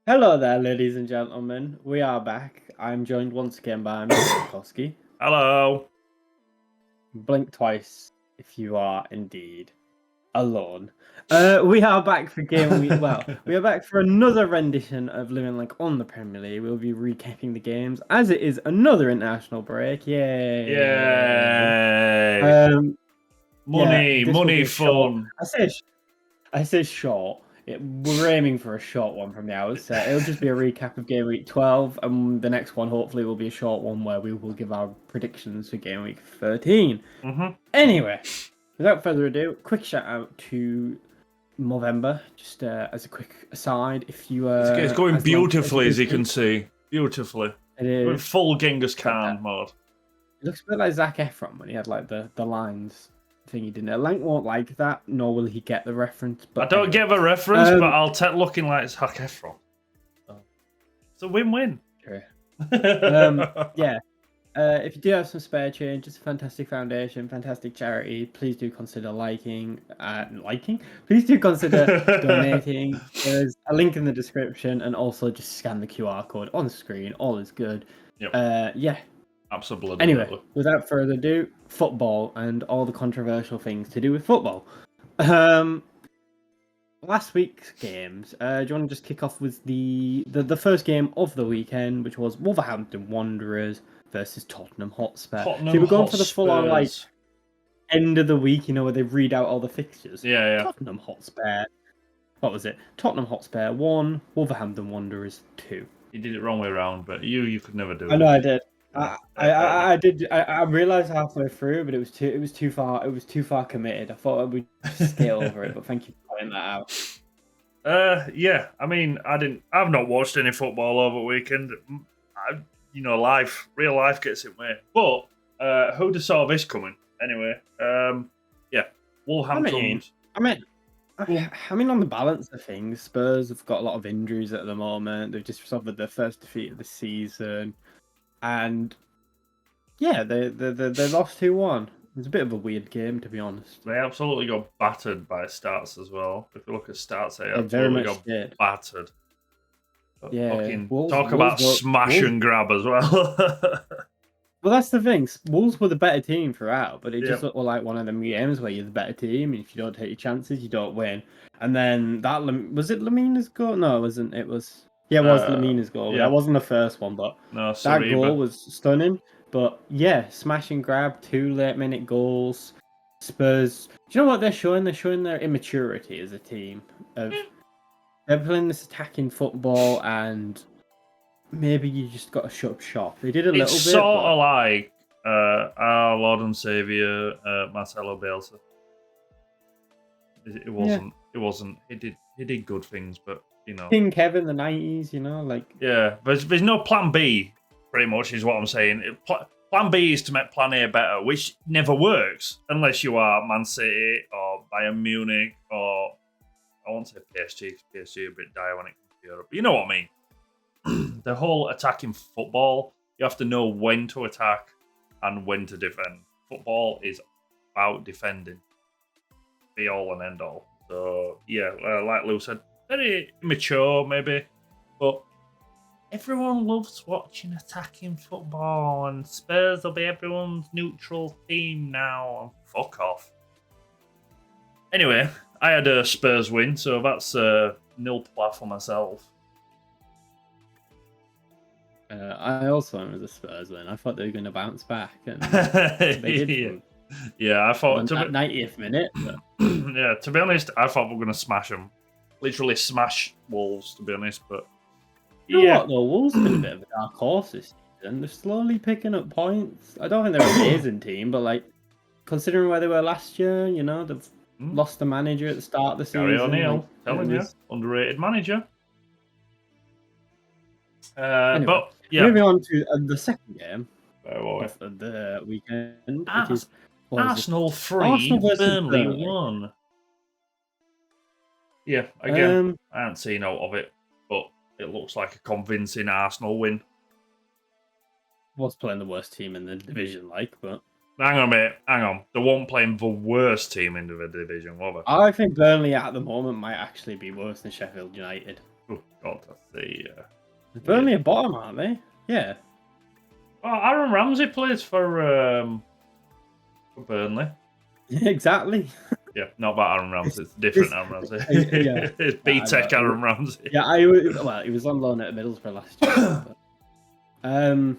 Hello there, ladies and gentlemen. We are back. I'm joined once again by Mr. Lankofski. Hello. Blink twice if you are indeed alone. We are back for game week. Well, we are back for another rendition of Lew Lank on the Premier League. We'll be recapping the games as it is another international break. Yay! Yay! Money, fun. I say short. We're aiming for a short one from the outset. It'll just be a recap of game week 12, and the next one hopefully will be a short one where we will give our predictions for game week 13. Anyway, without further ado, quick shout out to Movember. Just as a quick aside, if you it's going beautifully, as you can see, beautifully. It is with full Genghis Khan mode. It looks a bit like Zac Efron when he had like the lines. Thing he didn't. Lank won't like that, nor will he get the reference. But I don't get the reference, but I'll take looking like Zac Efron. It's a win-win. Sure. Yeah. If you do have some spare change, it's a fantastic foundation, fantastic charity. Please do consider liking. Please do consider donating. There's a link in the description, and also just scan the QR code on the screen. All is good. Yep. Yeah. Absolutely. Anyway, without further ado, football and all the controversial things to do with football. Last week's games. Do you want to just kick off with the first game of the weekend, which was Wolverhampton Wanderers versus Tottenham Hotspur. So we're going for the full-on like end of the week, you know, where they read out all the fixtures. Yeah. Tottenham Hotspur. What was it? Tottenham Hotspur 1, Wolverhampton Wanderers 2. You did it wrong way around, but you could never do it. I know I did. I did. I realized halfway through, but it was too far. It was too far committed. I thought we'd stay over it, but thank you for pointing that out. Yeah. I mean, I've not watched any football over the weekend. Real life gets in the way. But who'd have saw this coming? Anyway, yeah, Wolverhampton. I mean, on the balance of things, Spurs have got a lot of injuries at the moment. They've just suffered their first defeat of the season. And yeah, they lost 2-1. It was a bit of a weird game, to be honest. They absolutely got battered by stats as well. If you look at stats, they very much got did. Battered. Yeah, talk about smash and grab as well. Well, that's the thing. Wolves were the better team throughout, but it just looked like one of them games where you're the better team, and if you don't take your chances, you don't win. And then that was it Lamina's goal? No, it wasn't. It was. Yeah, it was Lamina's goal. Yeah. That wasn't the first one, but that goal was stunning. But yeah, smash and grab, 2 late-minute goals. Spurs. Do you know what they're showing? They're showing their immaturity as a team. They're playing this attacking football, and maybe you just got to shut up shop. They did a little bit. It's sort of like our Lord and Saviour, Marcelo Bielsa. It wasn't. It wasn't. He did good things, but. You know, King Kevin, the 90s, you know, like... Yeah, there's no plan B, pretty much, is what I'm saying. Plan B is to make plan A better, which never works, unless you are Man City, or Bayern Munich, or... I won't say PSG, because PSG are a bit dire when it comes to Europe. But you know what I mean. The whole attacking football, you have to know when to attack and when to defend. Football is about defending. Be all and end all. So, yeah, like Lou said, very immature, maybe, but everyone loves watching attacking football, and Spurs will be everyone's neutral team now. Fuck off. Anyway, I had a Spurs win, so that's nil pla for myself. I also went with the Spurs win. I thought they were going to bounce back, and they did. Yeah, I thought at 90th minute. But... yeah, to be honest, I thought we were going to smash them. Literally smash Wolves, to be honest, but you know what though, Wolves have been a bit of a dark horse this season. They're slowly picking up points. I don't think they're an amazing team, but like considering where they were last year, you know, they've lost the manager at the start of the season. Gary O'Neill, telling you, underrated manager. Anyway, but yeah, moving on to the second game of the weekend, which is Arsenal 3, Burnley 1. Yeah, again, I haven't seen out of it, but it looks like a convincing Arsenal win. Was playing the worst team in the division, but... Hang on, mate. Hang on. They weren't playing the worst team in the division, were they? I think Burnley at the moment might actually be worse than Sheffield United. Oh, God, that's Burnley are bottom, aren't they? Yeah. Oh, Aaron Ramsey plays for Burnley. Exactly. Yeah, not about Aaron Ramsey. It's different Aaron Ramsey. Yeah. It's B-Tech Aaron Ramsey. Yeah, he was on loan at Middlesbrough last year. But,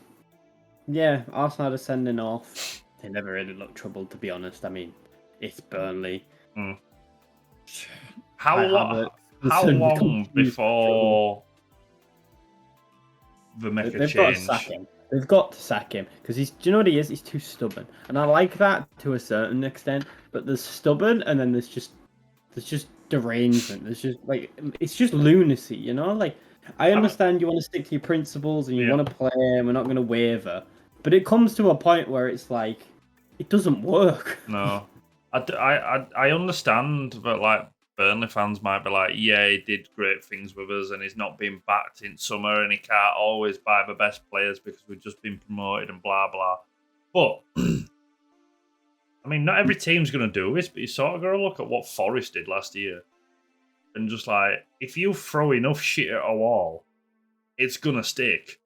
yeah, Arsenal are sending off. They never really look troubled, to be honest. I mean, it's Burnley. How long before they make a change? Got to sack him. They've got to sack him because do you know what he is? He's too stubborn, and I like that to a certain extent. But there's stubborn, and then there's just derangement. There's just it's just lunacy, you know. Like I understand you want to stick to your principles and you want to play, and we're not going to waver. But it comes to a point where it's like it doesn't work. No, I understand that like Burnley fans might be like, yeah, he did great things with us and he's not been backed in summer and he can't always buy the best players because we've just been promoted and blah, blah. But, I mean, not every team's going to do this, but you sort of got to look at what Forest did last year. And just like, if you throw enough shit at a wall, it's going to stick.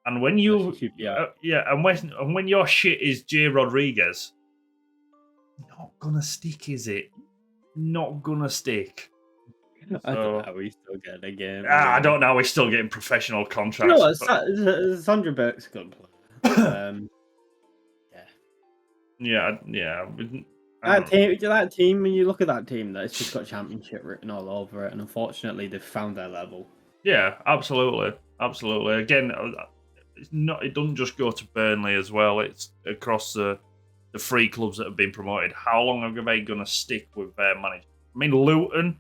And when you, and when your shit is J. Rodriguez, not going to stick, is it? Not gonna stick. I don't know how he's still getting a game. I don't know. He's still getting professional contracts. No, Sandra Burke's a good player. Yeah. That team. When you look at that team, it's just got championship written all over it, and unfortunately, they've found their level. Yeah, absolutely. Again, it's not. It doesn't just go to Burnley as well. It's across the three clubs that have been promoted. How long are they going to stick with their manager? I mean, Luton,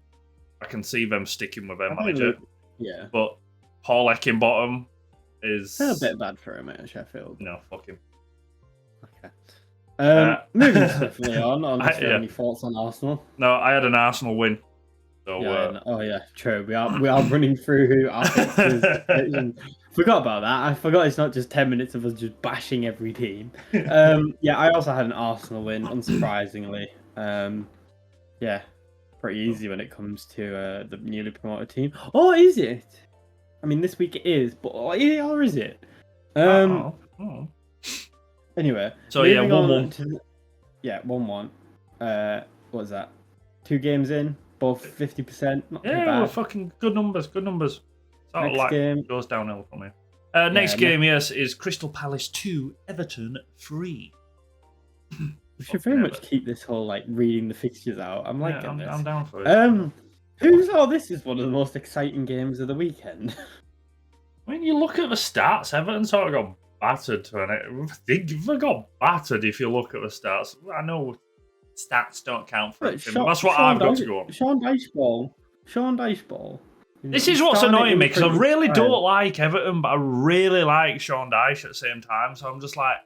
I can see them sticking with their manager. Yeah. But Paul Eckenbottom is... a bit bad for him at Sheffield. No, fuck him. Okay. Moving swiftly on any thoughts on Arsenal? No, I had an Arsenal win. So, true. We are running through who our fixtures. Forgot about that. I forgot it's not just 10 minutes of us just bashing every team. I also had an Arsenal win, unsurprisingly. Pretty easy when it comes to the newly promoted team. Oh, is it? I mean, this week it is, but or is it? Anyway, so 1-1. 1-1. What was that? 2 games in, both 50%. Not too bad. Well, fucking good numbers. Next game goes downhill from here. Next game, is Crystal Palace 2, Everton 3. We should very much keep this whole reading the fixtures out. I'm liking this. I'm down for it. This is one of the most exciting games of the weekend. When you look at the stats, Everton sort of got battered to an. They got battered if you look at the stats. I know stats don't count for anything. That's what I've got to go on. Sean Diceball. This is what's annoying me because I really don't like Everton, but I really like Sean Dyche at the same time. So I'm just like,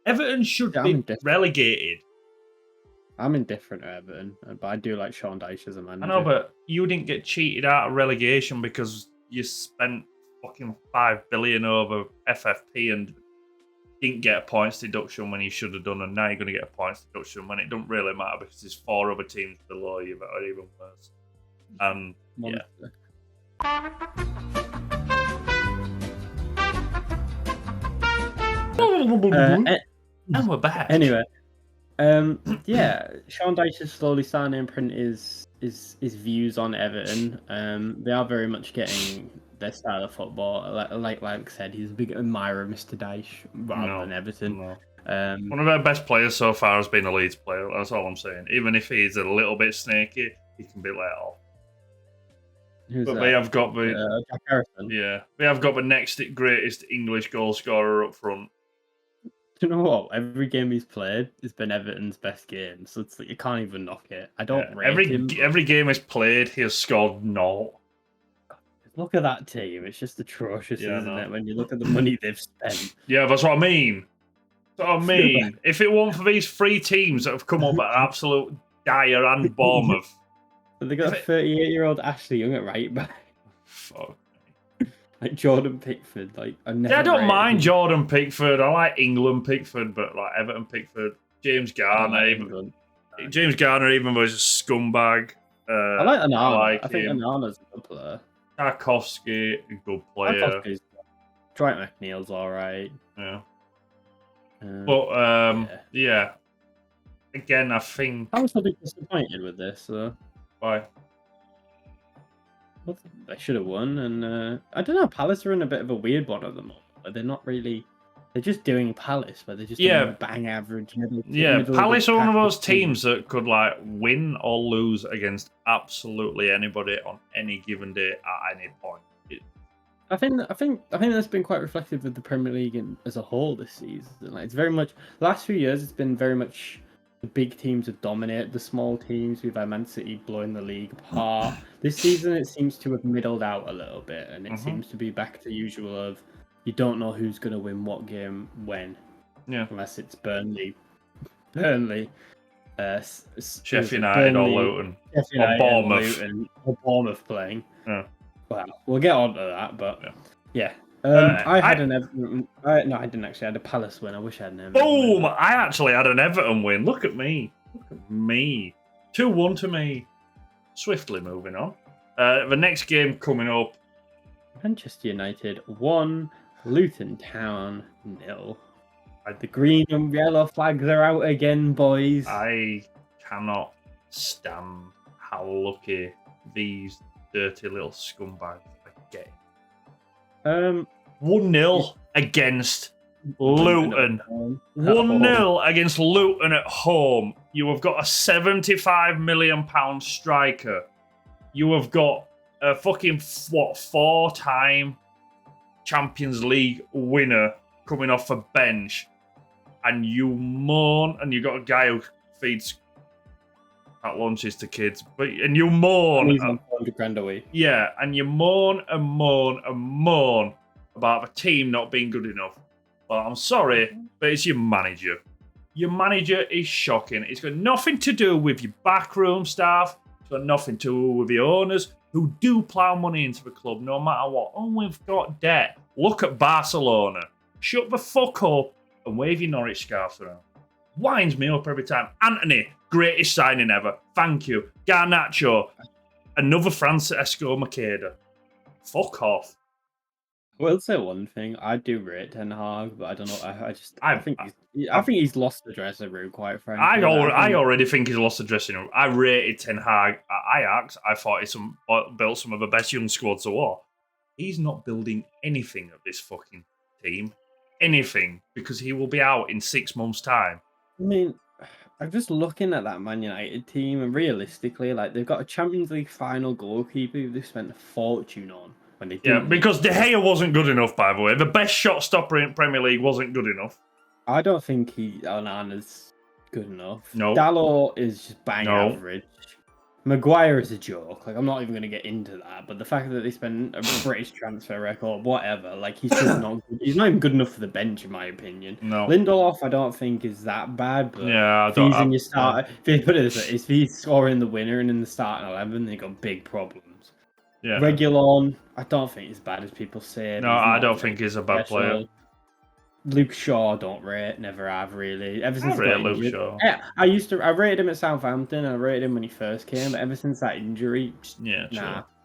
Everton should be relegated. I'm indifferent to Everton, but I do like Sean Dyche as a manager. I know, but you didn't get cheated out of relegation because you spent fucking $5 billion over FFP and didn't get a points deduction when you should have done, and now you're going to get a points deduction when it don't really matter because there's 4 other teams below you that are even worse. And and we're back. Anyway, Sean Dyche is slowly starting to imprint his views on Everton. They are very much getting their style of football. Like I said, he's a big admirer of Mr. Dyche rather than Everton. No. One of our best players so far has been a Leeds player. That's all I'm saying. Even if he's a little bit snaky, he can be let off. But they have got the Jack Harrison. Yeah, they have got the next greatest English goal scorer up front. Do you know what? Every game he's played has been Everton's best game, so it's like you can't even knock it. I don't rate him. Every game he's played, he has scored 0. Look at that team; it's just atrocious, isn't it? When you look at the money they've spent. Yeah, that's what I mean. If it weren't for these 3 teams that have come up at absolute dire and Bournemouth. But they got a 38-year-old Ashley Young at right back. Fuck. Like Jordan Pickford. I don't mind Jordan Pickford. I like England Pickford, but like Everton Pickford, James Garner, even was a scumbag. I like Onana. I think Onana's a good player. Tarkovsky, a good player. Lankofski's Dwight McNeil's all right. Yeah. But yeah. Again, I think I was a bit disappointed with this. Why? Well, they should have won, and I don't know. Palace are in a bit of a weird one at the moment. They're not really. They're just doing Palace, but they're just doing bang average middle. Palace are one of those teams that could like win or lose against absolutely anybody on any given day at any point. I think that's been quite reflective of the Premier League as a whole this season. Like, it's very much the last few years. It's been very much the big teams have dominated the small teams. We've had Man City blowing the league apart. This season, it seems to have middled out a little bit, and it seems to be back to usual of you don't know who's going to win what game when. Yeah. Unless it's Burnley, Sheffield United or Luton, or Bournemouth, or Bournemouth playing. Yeah. Well, we'll get on to that, but yeah. I had an Everton. No, I didn't actually. I had a Palace win. I wish I had an Everton. Boom! I actually had an Everton win. Look at me. 2-1 to me. Swiftly moving on. The next game coming up. Manchester United 1, Luton Town 0. The green and yellow flags are out again, boys. I cannot stand how lucky these dirty little scumbags are getting. 1-0 against Luton. 1-0 against Luton at home. You have got a £75 million striker. You have got a fucking, 4-time Champions League winner coming off a bench. And you moan, and you got a guy who feeds at lunches to kids, and you moan. He's on 400 grand away. Yeah, and you moan and moan and moan about the team not being good enough. Well, I'm sorry, but it's your manager. Your manager is shocking. It's got nothing to do with your backroom staff. It's got nothing to do with the owners who do plough money into the club no matter what. Oh, we've got debt. Look at Barcelona. Shut the fuck up and wave your Norwich scarf around. Winds me up every time. Anthony, greatest signing ever. Thank you. Garnacho, another Francesco Makeda. Fuck off. I will say one thing. I do rate Ten Hag, but I don't know. I think he's lost the dressing room, quite frankly. I already think he's lost the dressing room. I rated Ten Hag at Ajax. I thought he built some of the best young squads of war. He's not building anything of this fucking team. Anything, because he will be out in 6 months' time. I mean, I'm just looking at that Man United team, and realistically, like, they've got a Champions League final goalkeeper who they've spent a fortune on when they didn't. Yeah, because De Gea wasn't good enough, by the way. The best shot stopper in Premier League wasn't good enough. I don't think Onana's good enough. No. Dalot is just bang average. Maguire is a joke. Like, I'm not even going to get into that. But the fact that they spend a British transfer record, whatever, like, he's just not good. He's not even good enough for the bench, in my opinion. No. Lindelof, I don't think is that bad. But yeah, if he's in your start, if he's scoring the winner and in the starting 11, they got big problems. Yeah. Regulon, I don't think he's bad as people say. No, I don't think he's a bad player. Luke Shaw, don't rate, never have really. Ever since I rate Luke Shaw. I rated him at Southampton. I rated him when he first came, but ever since that injury,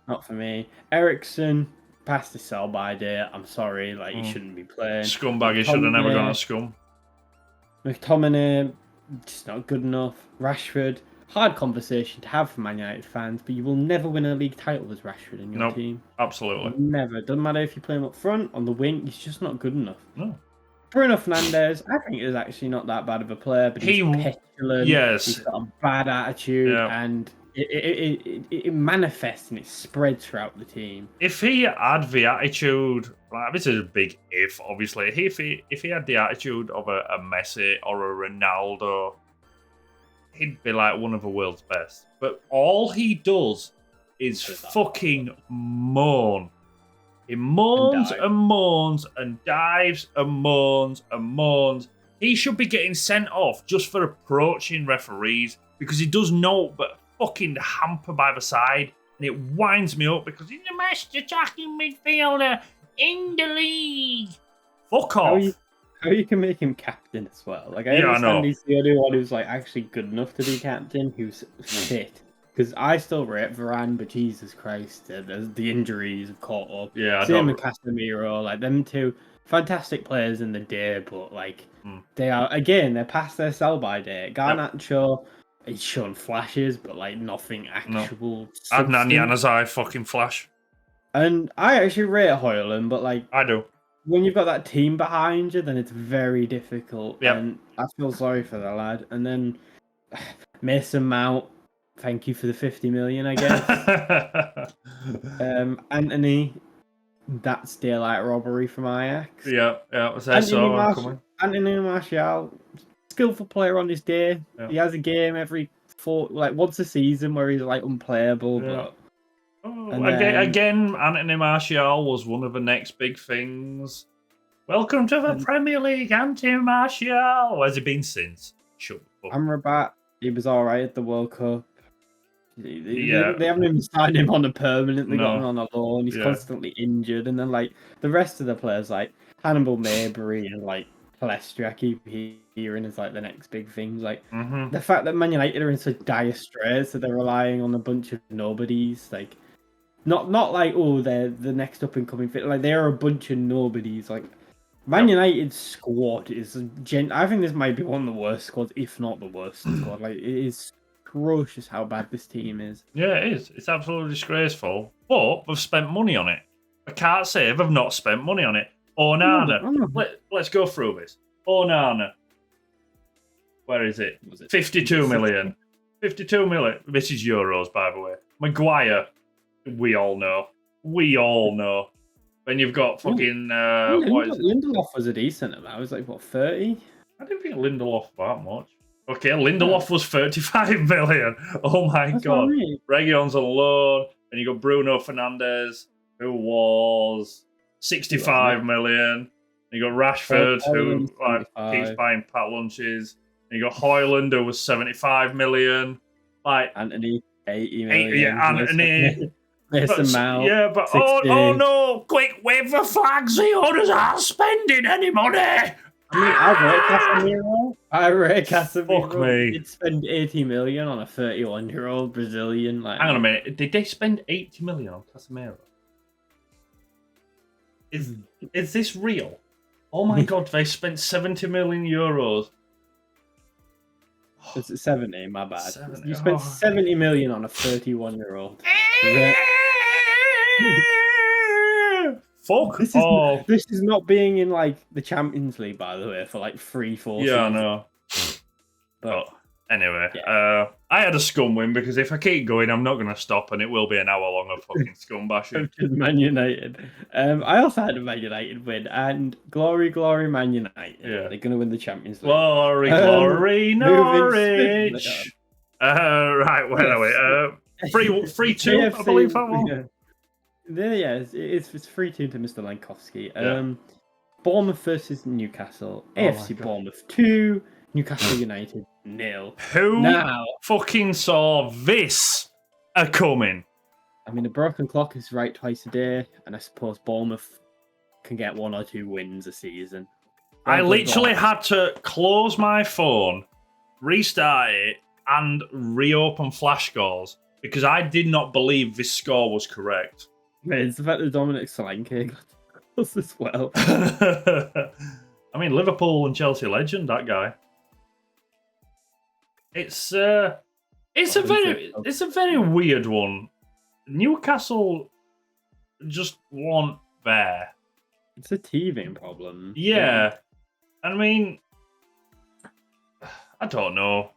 not for me. Ericsson passed his sell-by date. I'm sorry, like he shouldn't be playing. Scumbag, he should have never gone to scum. McTominay, just not good enough. Rashford, hard conversation to have for Man United fans, but you will never win a league title with Rashford in your team. Absolutely. Never. Doesn't matter if you play him up front, on the wing, he's just not good enough. No. Bruno Fernandes, I think is actually not that bad of a player, but he's petulant. Yes. He's got a bad attitude, and it manifests and it spreads throughout the team. If he had the attitude, like, this is a big if, obviously. If he had the attitude of a Messi or a Ronaldo, he'd be like one of the world's best. But all he does is fucking moan. He moans and moans and dives and moans and moans. He should be getting sent off just for approaching referees because he does know but fucking hamper by the side. And it winds me up because he's the best attacking midfielder in the league. Fuck off. How you can make him captain as well? Like, I understand he's the only one who's like actually good enough to be captain, who's fit. Because I still rate Varane, but Jesus Christ, the injuries have caught up. Yeah, Same with Casemiro, like them two, fantastic players in the day, but like they are they're past their sell-by date. Garnacho, he's shown flashes, but like nothing actual. Adnan Januzaj fucking flash. And I actually rate Højlund, but like I do. When you've got that team behind you, then it's very difficult. Yep. And I feel sorry for the lad. And then Mason Mount, thank you for the 50 million, I guess. Anthony, that's daylight robbery from Ajax. Yeah. Anthony Martial, skillful player on his day. Yeah. He has a game every once a season where he's like unplayable, but. Again, Anthony Martial was one of the next big things. Welcome to the Premier League, Anthony Martial. Where's he been since? Shut up. Amrabat, he was all right at the World Cup. They haven't even signed him on a permanent. They got him on a loan. He's constantly injured, and then like the rest of the players, like Hannibal Mabry and like Palestra, I keep hearing is like the next big things. Like the fact that Man United are in such dire straits that they're relying on a bunch of nobodies, like. Not like they're the next up and coming fit. Like they are a bunch of nobodies. Like Man United's squad is I think this might be one of the worst squads, if not the worst squad. Like it is atrocious how bad this team is. Yeah, it is. It's absolutely disgraceful. But they've spent money on it. I can't say they've not spent money on it. Onana. Let's go through this. Onana. Where is it? 52 million. 52 million. This is euros, by the way. Maguire. We all know. When you've got fucking what is it? Lindelof was a decent amount. It was like what 30? I didn't think Lindelof that much. Okay, Lindelof was 35 million. Oh my god. Region's on loan, and you got Bruno Fernandes, who was 65 million. And you got Rashford, who keeps buying pat lunches. And you got Højlund, who was 75 million. Like Anthony, 80 million. Anthony. Mount, oh no! Quick, wave the flags! The owners aren't spending any money. I rate Casemiro. Fuck me. He'd spend 80 million on a 31-year-old Brazilian. Like, hang on a minute. Did they spend 80 million on Casemiro? Is this real? Oh my god! They spent 70 million euros. It's 70. My bad. 70. You spent 70 million on a 31-year-old. Fuck this is not being in like the Champions League, by the way, for like 3-4 seasons. Yeah, I know. But anyway, I had a scum win because if I keep going, I'm not going to stop, and it will be an hour long of fucking scum bashing. Man United. I also had a Man United win, and glory, Man United. Yeah, they're going to win the Champions League. Glory, Norwich. Right, where are we? 3-2, I believe that one. Yeah, it's 3-2 to Mr. Lankofski. Bournemouth versus Newcastle. AFC Bournemouth 2, Newcastle United 0. Who fucking saw this coming? I mean, a broken clock is right twice a day, and I suppose Bournemouth can get 1 or 2 wins a season. I literally had to close my phone, restart it, and reopen flash scores because I did not believe this score was correct. It's the fact that Dominic Solanke got us as well. I mean, Liverpool and Chelsea legend, that guy. It's a very weird one. Newcastle just weren't there. It's a teething problem. Yeah. I mean, I don't know.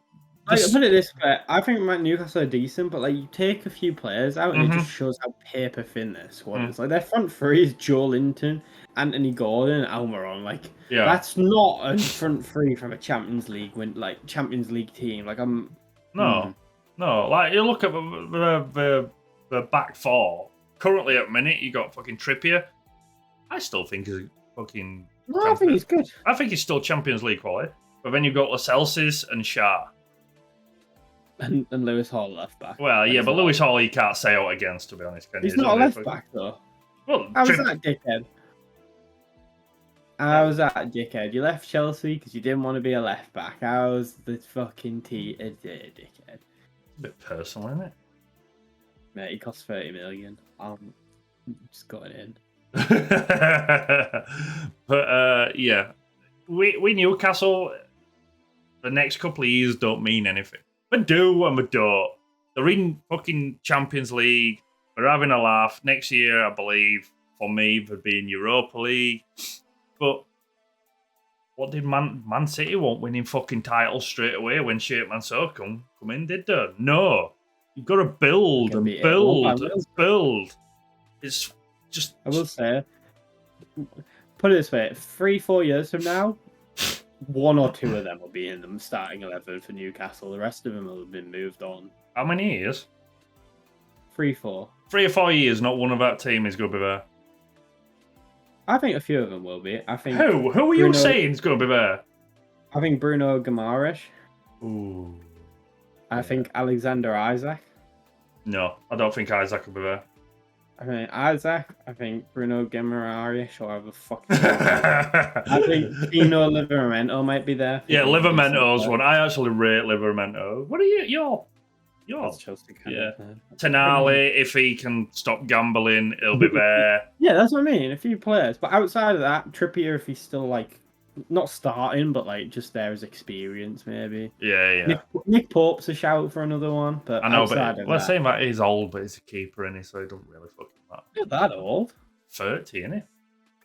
I put it this way, I think Newcastle are decent, but like you take a few players out and it just shows how paper thin their squad is. Like their front three is Joe Linton, Anthony Gordon, and Almiron. Like that's not a front three from a Champions League Champions League team. Like no. Like you look at the back four. Currently at minute you got fucking Trippier. I still think he's fucking. No, I think he's good. I think he's still Champions League quality. But then you've got Lascelles and Shah. And Lewis Hall left back. Well, yeah, but Lewis Hall you can't say out against, to be honest. He's not a left back though. Well, how was that, dickhead? How was that, dickhead? You left Chelsea because you didn't want to be a left back. How's the fucking dickhead? A bit personal, isn't it? Mate, he costs 30 million. Just got it in. But yeah, we Newcastle. The next couple of years don't mean anything. We do and we don't. They're in fucking Champions League. We're having a laugh. Next year, I believe, for me, would be in Europa League. But what did Man City want winning fucking titles straight away when Sheikh Mansour come in, did they? No. You've got to build and build and build. It's just... I will say, put it this way, 3-4 years from now, 1 or 2 of them will be in the starting 11 for Newcastle. The rest of them will have been moved on. How many years? 3-4. 3 or 4 years, not one of that team is going to be there. I think a few of them will be. I think. Who are you saying is going to be there? I think Bruno Guimaraes. Ooh. I think Alexander Isaac. No, I don't think Isaac will be there. I mean Isaac. I think Bruno Guimaraes or whatever the fuck. I think Tino Livramento might be there. Yeah, Livramento's one. I actually rate Livramento. What are you? You're Chelsea. Yeah. Tenali, if he can stop gambling, he'll be there. Yeah, that's what I mean. A few players, but outside of that, Trippier, if he's still like not starting, but like just there as experience, maybe. Yeah. Nick Pope's a shout for another one, but I know, but let's say that he's old, but he's a keeper, isn't he? So he don't really fucking matter. Not that old. 30, isn't he?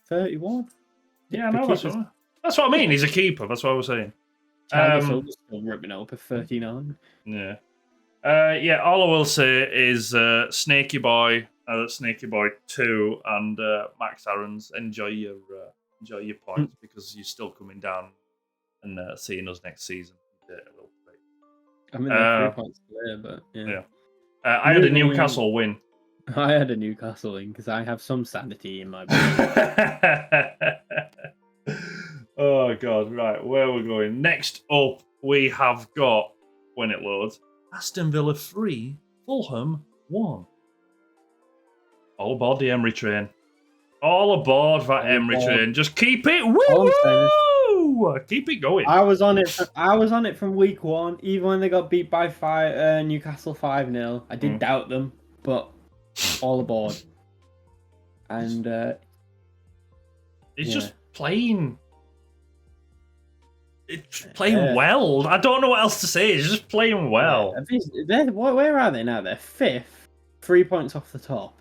31. Yeah, I know. That's what I mean. He's a keeper. That's what I was saying. Silver's still ripping up at 39. Yeah. Yeah, all I will say is Snaky Boy 2 and Max Aarons, enjoy your points because you're still coming down and seeing us next season. I mean, they're 3 points clear, but yeah. I had a Newcastle win. I had a Newcastle win because I have some sanity in my brain. Oh god, right, where are we going? Next up, we have got, when it loads, Aston Villa 3, Fulham 1. All aboard the Emery train. All aboard that Emery train. Just keep it. Woo! Keep it going. I was on it from week 1, even when they got beat by Newcastle 5-0. I did doubt them, but all aboard. And it's just playing. It's playing well. I don't know what else to say. It's just playing well. Where are they now? They're 5th, 3 points off the top.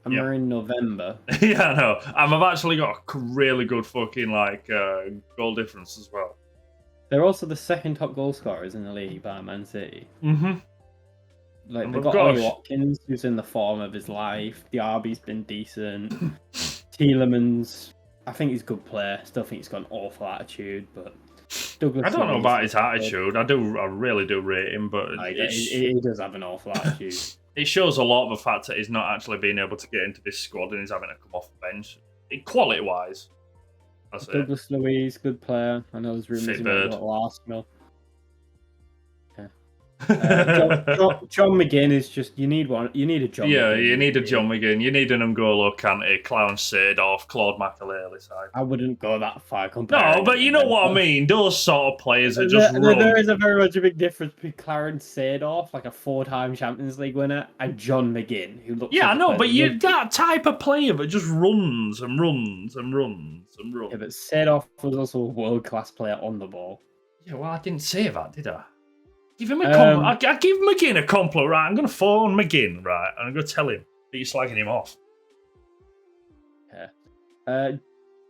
And we're in November. Yeah, I know. And I've actually got a really good fucking goal difference as well. They're also the 2nd top goal scorers in the league by Man City. Mm-hmm. Like they've got Ollie Watkins, who's in the form of his life. Diaby's been decent. Tielemans, I think he's a good player. Still think he's got an awful attitude, but Douglas I don't know about his attitude. I really do rate him, but he does have an awful attitude. It shows a lot of the fact that he's not actually being able to get into this squad and he's having to come off the bench. Quality-wise, that's Douglas Luiz, good player. I know there's rumours he might go to Arsenal. John McGinn is just you need one. You need a John. Yeah, McGinn. You need a John McGinn. You need an N'Golo Kante, Clown Seedorf, Claude Makelele side. I wouldn't go that far. No, but you know what I mean. Those sort of players that just run. There is a very much a big difference between Clarence Seedorf, like a 4-time Champions League winner, and John McGinn, who looks. Yeah, I know, but you that type of player that just runs and runs and runs and runs. Yeah, but Seedorf was also a world-class player on the ball. Yeah, well, I didn't say that, did I? Give him a compliment. I give McGinn a compliment, right? I'm going to phone McGinn, right? And I'm going to tell him that you're slagging him off. Yeah.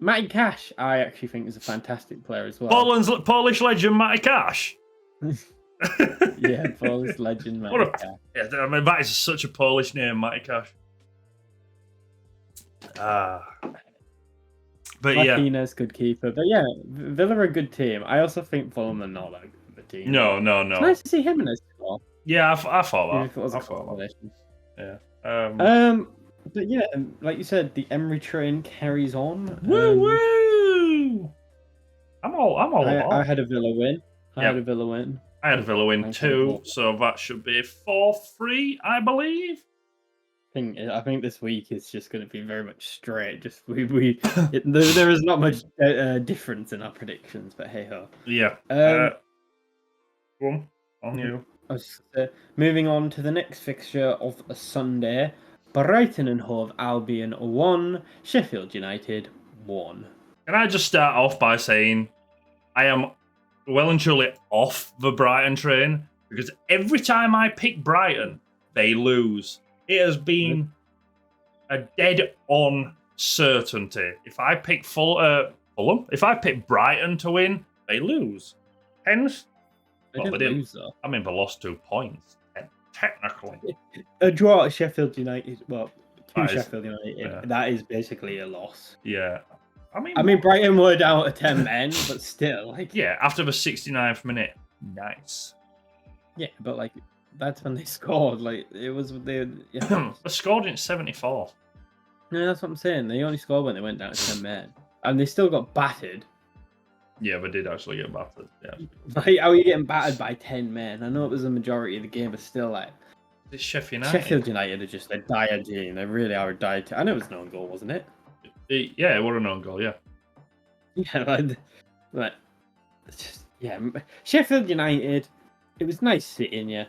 Matty Cash, I actually think is a fantastic player as well. Polish legend Matty Cash. Yeah, Polish legend Matty Cash. Yeah, I mean, that is such a Polish name, Matty Cash. But Martinez, good keeper. But yeah, Villa are a good team. I also think Fulham are not that good. Team. No. It's nice to see him in a squad. Yeah, I thought that. Yeah. But yeah, like you said, the Emery train carries on. Woo! I'm all. I had a Villa win. I had a Villa win too, so that should be 4-3, I believe. I think this week is just going to be very much straight. Just there is not much difference in our predictions, but hey ho. Yeah. On you. Moving on to the next fixture of a Sunday, Brighton and Hove Albion 1, Sheffield United 1. Can I just start off by saying I am well and truly off the Brighton train because every time I pick Brighton, they lose. It has been a dead-on certainty. If I pick Fulham, if I pick Brighton to win, they lose. Hence, They didn't lose though. I mean, they lost 2 points technically. A draw at Sheffield United. Well, Sheffield United. Yeah. That is basically a loss. Yeah. I mean, Brighton were down to 10 men, but still, like. Yeah, after the 69th minute, nice. Yeah, but like that's when they scored. Like it was they. They scored in 74th. No, that's what I'm saying. They only scored when they went down to 10 men, and they still got battered. Yeah, they did actually get battered. Yeah. Like, how are you getting battered by 10 men? I know it was the majority of the game, but still, like. It's Sheffield United. Sheffield United are just a dire team. They really are a dire team. I know it was no goal, wasn't it? Yeah, it was an own goal. Yeah. Yeah, like just, yeah. Sheffield United. It was nice sitting you,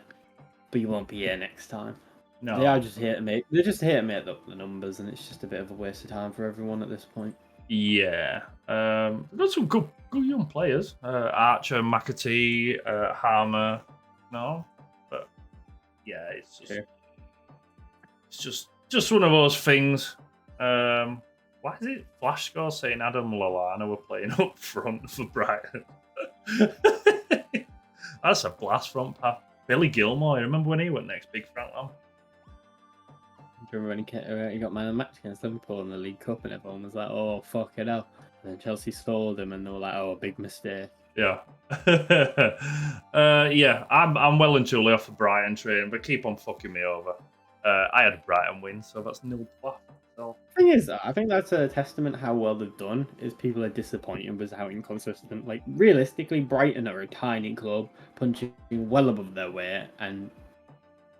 but you won't be here next time. No, they are just here to make. They're just here to make up the numbers, and it's just a bit of a waste of time for everyone at this point. Yeah, got some good young players. Archer, McAtee, Harmer. No, but yeah, it's just one of those things. Why is it Flash Score saying Adam Lallana were playing up front for Brighton? That's a blast front pass. Billy Gilmore, you remember when he went next big front line? Do you remember when he got man of the match against Liverpool in the League Cup and everyone was like, oh, fuck it hell. And then Chelsea stole him and they were like, oh, big mistake. Yeah. Yeah, I'm well and truly off the Brighton train, but keep on fucking me over. I had a Brighton win, so that's 0+. So. The thing is, I think that's a testament how well they've done, is people are disappointed with how inconsistent. Like, realistically, Brighton are a tiny club, punching well above their weight, and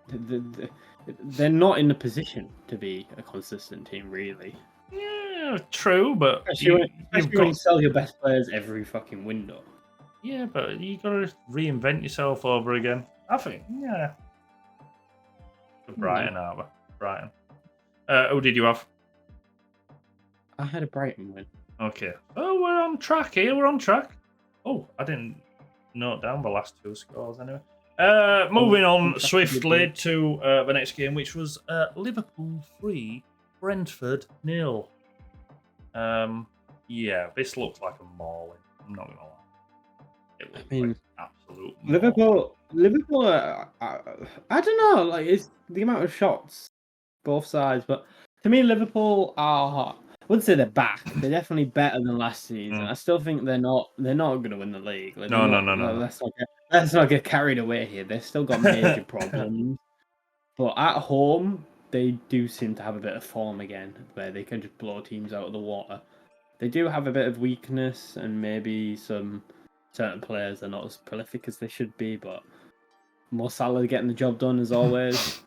they're not in the position to be a consistent team, really. Yeah, true, but especially when you sell your best players every fucking window. Yeah, but you gotta reinvent yourself over again. I think, yeah. For Brighton, aren't we? Brighton. Who did you have? I had a Brighton win. Okay. Oh, we're on track here. We're on track. Oh, I didn't note down the last 2 scores anyway. Moving on swiftly to the next game, which was Liverpool 3, Brentford 0. Yeah, this looks like a mauling. I'm not gonna lie. It looks like absolute mauling. Liverpool. I don't know. Like, it's the amount of shots, both sides. But to me, Liverpool are. I wouldn't say they're back. They're definitely better than last season. I still think they're not going to win the league. Like, no. Let's not get carried away here. They've still got major problems. But at home, they do seem to have a bit of form again, where they can just blow teams out of the water. They do have a bit of weakness, and maybe some certain players are not as prolific as they should be. But Mo Salah getting the job done as always.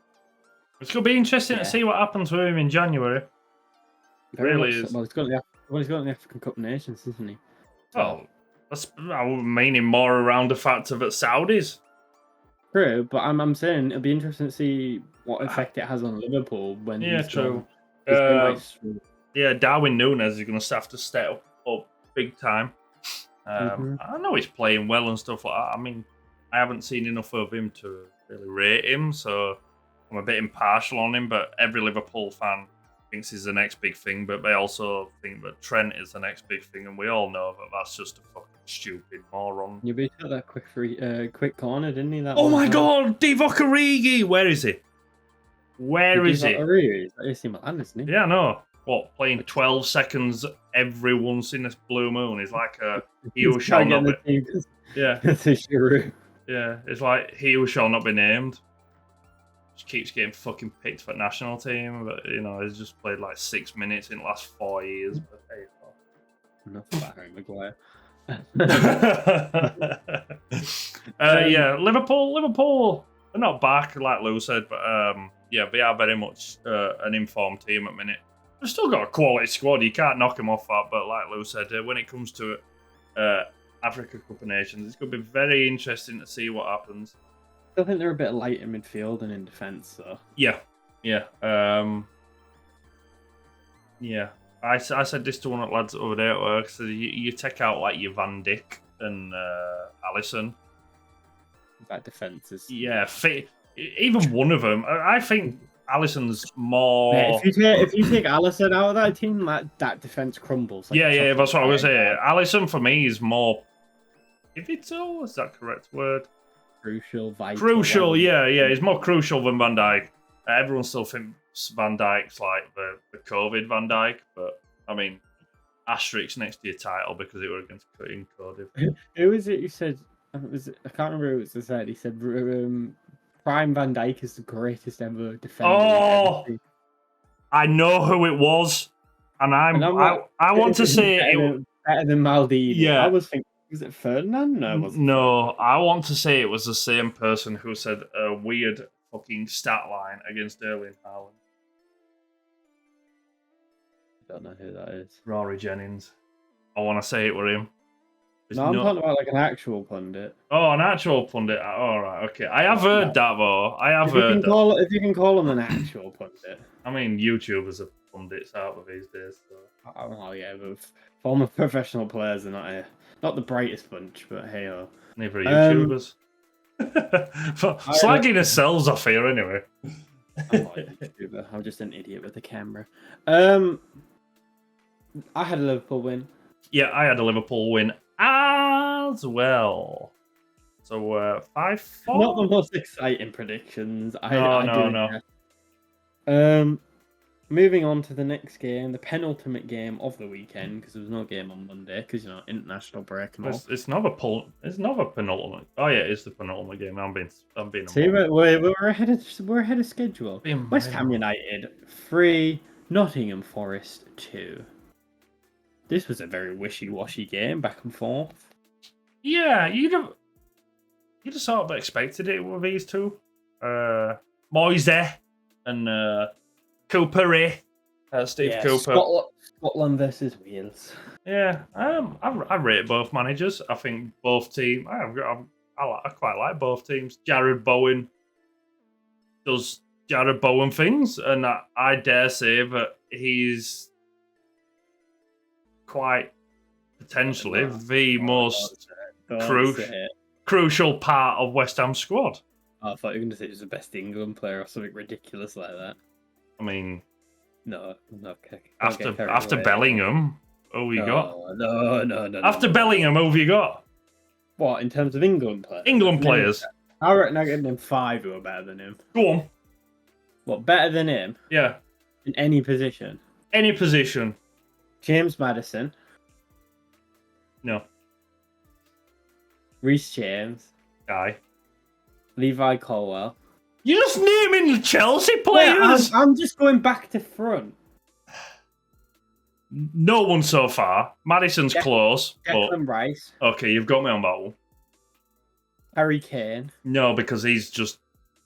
It's going to be interesting to see what happens with him in January. It really is. Well, he's got the African Cup of Nations, isn't he? Oh, I'm meaning more around the factor that Saudis. True, but I'm saying it'll be interesting to see what effect it has on Liverpool when. Yeah, true. Yeah, Darwin Núñez is going to have to step up big time. I know he's playing well and stuff like that. I mean, I haven't seen enough of him to really rate him, so I'm a bit impartial on him. But every Liverpool fan thinks he's the next big thing, but they also think that Trent is the next big thing, and we all know that that's just a fucking stupid moron. You beat that quick corner, didn't he? Oh my god, Divock Origi! Where is he? Where is he? He's AC Milan, isn't he? Yeah, no. What, playing 12 seconds every once in this blue moon is like a he who shall not be. Yeah. Yeah, it's like he who shall not be named. Just keeps getting fucking picked for the national team, but you know, he's just played like 6 minutes in the last 4 years. But hey, nothing about Harry Maguire. Yeah, Liverpool. They're not back, like Lou said, but yeah, they are very much an informed team at the minute. They've still got a quality squad. You can't knock them off that, but like Lou said, when it comes to Africa Cup of Nations, it's going to be very interesting to see what happens. still think they're a bit light in midfield and in defence, though. Yeah. Yeah. I said this to one of the lads over there at work. So you take out like your Van Dijk and Alisson. That defence is... Yeah, even one of them. I think Alisson's more... Yeah, if you take Alisson out of that team, that defence crumbles. Like that's what I was saying. Alisson for me is more pivotal. Is that the correct word? Crucial, vital. Crucial, yeah. He's more crucial than Van Dijk. Everyone still thinks Van Dijk's like the COVID Van Dijk, but I mean, asterisk next to your title because it was against Cardiff. Who is it who said? I can't remember who it was who said. He said Prime Van Dijk is the greatest ever defender. Oh, I know who it was, and I want to say better than Maldini. Yeah, I was thinking. Was it Ferdinand? No, it wasn't. No, I want to say it was the same person who said a weird fucking stat line against Erling Haaland. I don't know who that is. Rory Jennings. I want to say it were him. I'm talking about like an actual pundit. Oh, an actual pundit. All right, okay. I have heard that though. If you can call him an actual pundit. I mean, YouTubers are pundits out of these days. So. Oh yeah, but former professional players are not the brightest bunch, but hey oh. Neither are YouTubers. Slagging ourselves off here anyway. I'm not a YouTuber. I'm just an idiot with a camera. I had a Liverpool win. Yeah, I had a Liverpool win as well. So 5-4. Not the most exciting predictions. No. Moving on to the next game, the penultimate game of the weekend, because there was no game on Monday, because international break and all. It's not a penultimate. Oh yeah, it's the penultimate game. I'm being. See, we're ahead of schedule. West Ham United 3, Nottingham Forest 2. This was a very wishy-washy game, back and forth. Yeah, you'd have sort of expected it with these two, Moise and Cooper, Steve Cooper. Scotland versus Wales. Yeah, I rate both managers. I think both teams. I quite like both teams. Jared Bowen does Jared Bowen things, and I dare say that he's quite potentially the most crucial part of West Ham's squad. Oh, I thought you were going to say he was the best England player or something ridiculous like that. I mean, no. After Bellingham, who have you got? No. After Bellingham, who have you got? What, in terms of England players? England players. I reckon I get them 5 who are better than him. Go on. What, better than him? Yeah. In any position? Any position. James Maddison. No. Reece James. Guy. Levi Colwell. You're just naming the Chelsea players. Yeah, I'm just going back to front. No one so far. Madison's close. Declan Rice. Okay, you've got me on that one. Harry Kane. No, because he's just...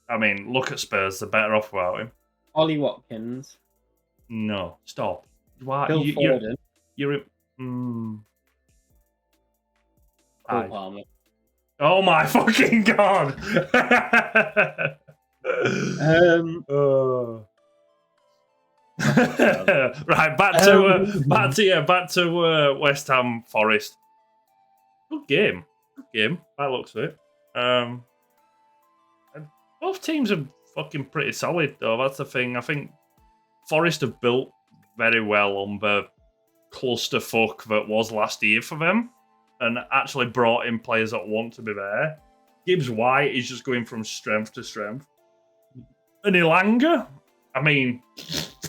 I mean, look at Spurs. They're better off without him. Ollie Watkins. No, stop. Why? Phil Foden. You're Cole Palmer. Oh my fucking god! Right, back to West Ham Forest. Good game. By the looks of it. Both teams are fucking pretty solid, though. That's the thing. I think Forest have built very well on the clusterfuck that was last year for them, and actually brought in players that want to be there. Gibbs White is just going from strength to strength. And Ilanga, I mean,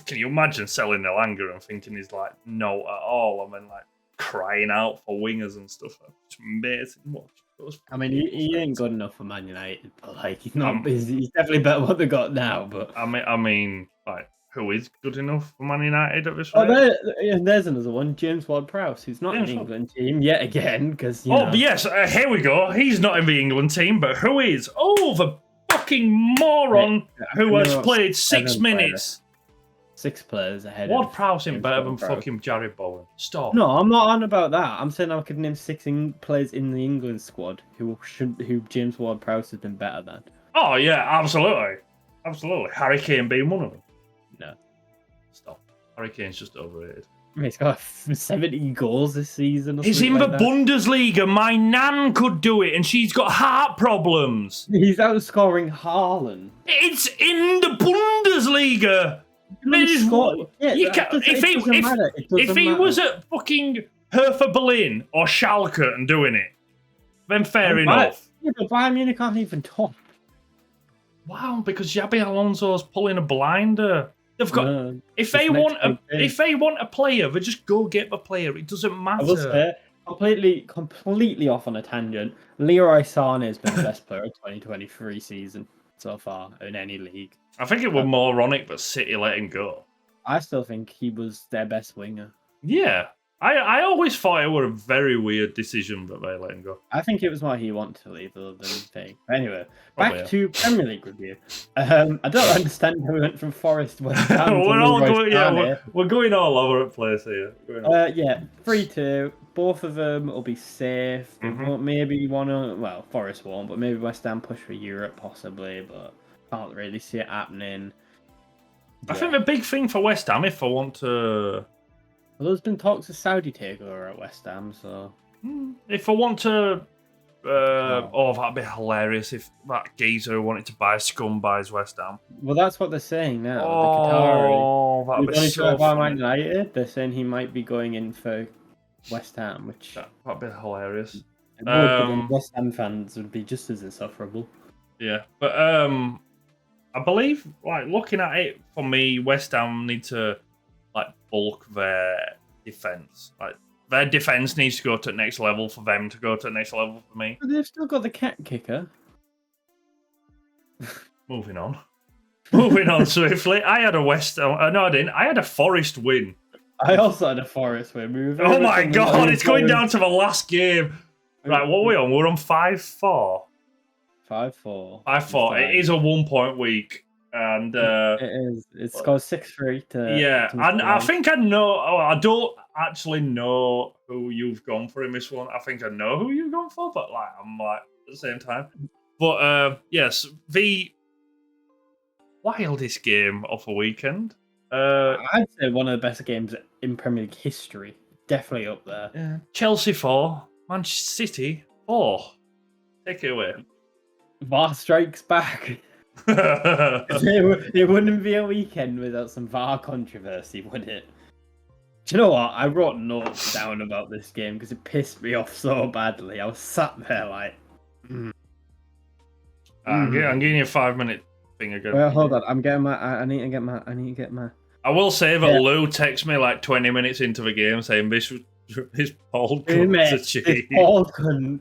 can you imagine selling Ilanga and thinking he's like, no at all? I mean, like, crying out for wingers and stuff. It's amazing. I mean, he ain't good enough for Man United, but like, he's not. He's definitely better what they got now. But I mean, like, who is good enough for Man United at this rate? There's another one, James Ward-Prowse. He's not in the England team yet again because. But yes, here we go. He's not in the England team, but who is? Oh, the fucking moron who has played 6 minutes. 6 players ahead. Ward-Prowse ain't better than fucking Jared Bowen. Stop. No, I'm not on about that. I'm saying I could name 6 players in the England squad who James Ward-Prowse has been better than. Oh yeah, absolutely. Harry Kane being one of them. No. Stop. Harry Kane's just overrated. He's got 70 goals this season. Or He's in like the that. Bundesliga. My nan could do it, and she's got heart problems. He's outscoring Haaland. It's in the Bundesliga. If he was at fucking Hertha Berlin or Schalke and doing it, then fair enough. Yeah, but Bayern Munich aren't even top. Wow, because Xabi Alonso's pulling a blinder. They've got if they want a player, they just go get the player. It doesn't matter. I will say, completely off on a tangent. Leroy Sané has been the best player of 2023 season so far in any league. I think it was moronic that City let him go. I still think he was their best winger. Yeah. I always thought it was a very weird decision that they let him go. I think it was why he wanted to leave other than thing. Anyway, back to Premier League review. I don't understand how we went from Forest West Ham we're going all over the place here. 3-2. Both of them will be safe. Mm-hmm. Maybe Forest won't, but maybe West Ham push for Europe possibly, but can't really see it happening. I think the big thing for West Ham, if I want to... Well, there's been talks of Saudi takeover at West Ham, so... If I want to... that'd be hilarious if that geezer who wanted to buy Scum buys West Ham. Well, that's what they're saying now. That'd be so funny. United, they're saying he might be going in for West Ham, which... That'd be hilarious. It would, but then West Ham fans would be just as insufferable. Yeah, but I believe, looking at it, for me, West Ham need to... bulk their defense. Their defense needs to go to the next level for them to go to the next level for me. But they've still got the cat kicker. Moving on swiftly. I had a West Ham. No, I didn't. I had a Forest win. I also had a Forest win. Oh my god! It's going down to the last game. Right, what are we on? We're on 5-4. 5-4. 5-4. It is a 1 point week. And it is. It's got 6-3 to. Yeah, and I think I know. I don't actually know who you've gone for in this one. I think I know who you've gone for, but I'm at the same time. But yes, the wildest game of the weekend. I'd say one of the best games in Premier League history. Definitely up there. Yeah. Chelsea 4, Manchester City 4. Take it away. VAR strikes back. It wouldn't be a weekend without some VAR controversy, would it? Do you know what? I wrote notes down about this game because it pissed me off so badly. I was sat there like... I'm giving you a 5-minute thing again. Well, hold on. I'm getting my... I need to get my... I will say that Lou texted me 20 minutes into the game saying this Paul couldn't cheat. Paul couldn't.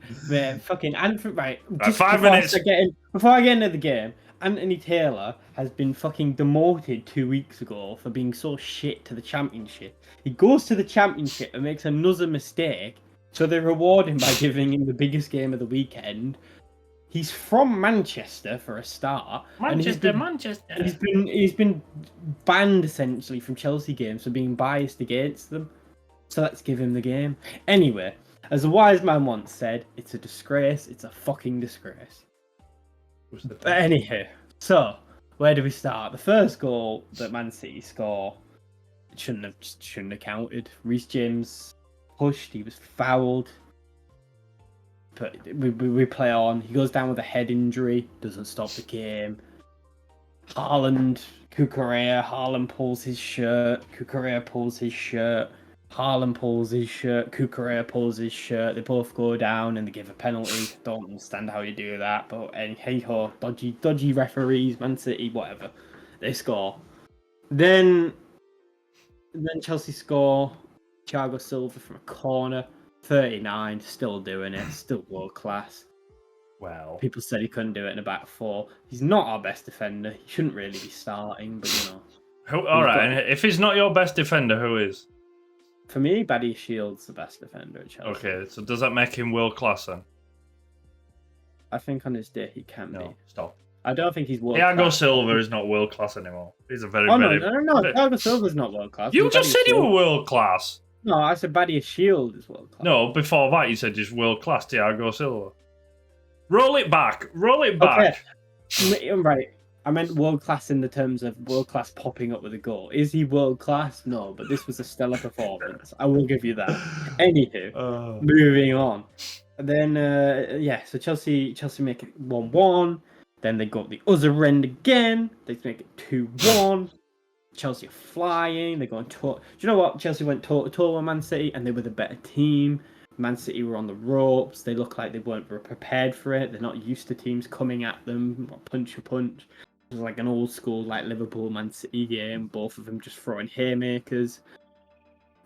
Fucking... Right. 5 minutes. Before I get into the game... Anthony Taylor has been fucking demoted 2 weeks ago for being so shit to the championship. He goes to the championship and makes another mistake, so they reward him by giving him the biggest game of the weekend. He's from Manchester for a start. Manchester. He's been banned essentially from Chelsea games for being biased against them. So let's give him the game. Anyway, as a wise man once said, it's a disgrace. It's a fucking disgrace. But anywho, so where do we start? The first goal that Man City score shouldn't have counted. Reece James pushed, he was fouled. But we play on. He goes down with a head injury, doesn't stop the game. Haaland, Cucurella, Haaland pulls his shirt, Cucurella pulls his shirt. Haaland pulls his shirt, Cucurella pulls his shirt. They both go down and they give a penalty. Don't understand how you do that, but hey ho, dodgy referees, Man City, whatever. They score. Then Chelsea score. Thiago Silva from a corner, 39, still doing it, still world class. Well, people said he couldn't do it in a back four. He's not our best defender. He shouldn't really be starting, but All right, if he's not your best defender, who is? For me, Badia Shield's the best defender at Chelsea. Okay, so does that make him world class then? I think on his day he can be. Stop. I don't think he's world class. Thiago Silva is not world class anymore. He's a very, no. Thiago Silva's not world class. You just said you were world class. No, I said Badia Shield is world class. No, before that you said he's world class, Thiago Silva. Roll it back. Okay. Right. I meant world class in the terms of world class popping up with a goal. Is he world class? No, but this was a stellar performance. I will give you that. Anywho, moving on. And then so Chelsea make it 1-1. Then they got the other end again. They make it 2-1. Chelsea are flying. They're going toe. Do you know what? Chelsea went toe to toe with Man City, and they were the better team. Man City were on the ropes. They look like they weren't prepared for it. They're not used to teams coming at them, punch for punch. It was like an old school, like Liverpool Man City game. Both of them just throwing haymakers.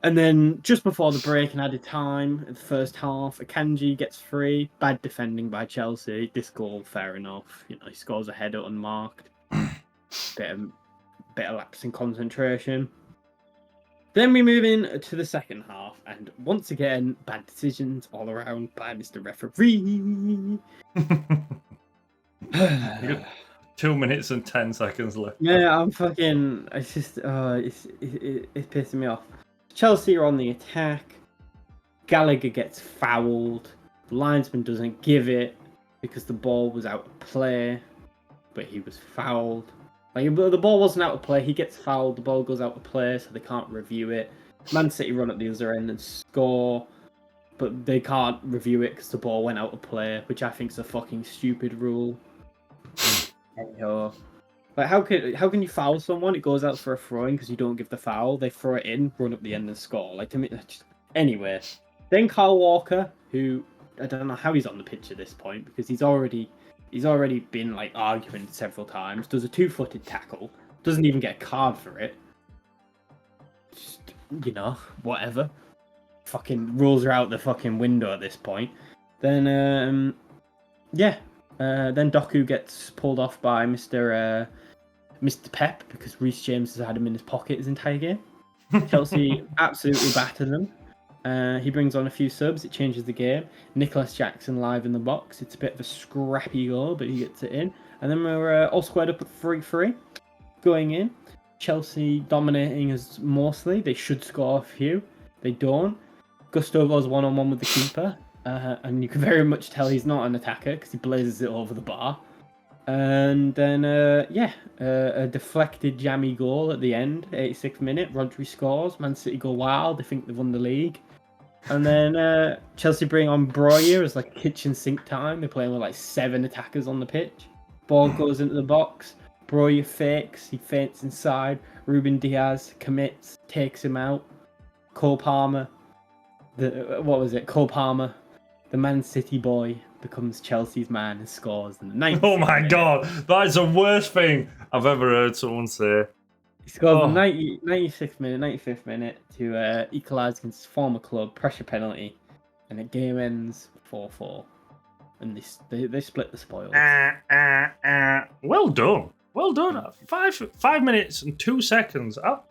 And then just before the break and added time, in the first half, Akanji gets free. Bad defending by Chelsea. This goal, fair enough. You know, he scores a header unmarked. Bit of lapse in concentration. Then we move in to the second half, and once again, bad decisions all around by Mr. Referee. 2 minutes and 10 seconds left. Yeah, I'm fucking. It's just, it's pissing me off. Chelsea are on the attack. Gallagher gets fouled. The linesman doesn't give it because the ball was out of play, but he was fouled. Like, the ball wasn't out of play. He gets fouled. The ball goes out of play, so they can't review it. Man City run at the other end and score, but they can't review it because the ball went out of play, which I think is a fucking stupid rule. Anyhow, like how can you foul someone? It goes out for a throw-in because you don't give the foul. They throw it in, run up the end and score. Like, to me, anyway. Then Kyle Walker, who I don't know how he's on the pitch at this point because he's already been like arguing several times. Does a 2-footed tackle, doesn't even get a card for it. Just, you know, whatever. Fucking rules are out the fucking window at this point. Then then Doku gets pulled off by Mr. Pep because Reece James has had him in his pocket his entire game. Chelsea absolutely battered them. He brings on a few subs. It changes the game. Nicholas Jackson live in the box. It's a bit of a scrappy goal, but he gets it in. And then we're all squared up at 3-3 going in. Chelsea dominating us mostly. They should score a few. They don't. Gusto goes one-on-one with the keeper. And you can very much tell he's not an attacker because he blazes it over the bar. And then, a deflected jammy goal at the end, 86th minute. Rodri scores. Man City go wild. They think they've won the league. And then Chelsea bring on Breuer as like kitchen sink time. They're playing with like 7 attackers on the pitch. Ball goes into the box. Breuer fakes. He feints inside. Ruben Diaz commits, takes him out. Cole Palmer. Cole Palmer, the Man City boy, becomes Chelsea's man and scores in the 90th Oh my minute. god, that is the worst thing I've ever heard someone say. He scores in the 95th minute to equalise against his former club, pressure penalty, and the game ends 4-4. And they split the spoils. Well done. Well done. 5 minutes and 2 seconds. Oh,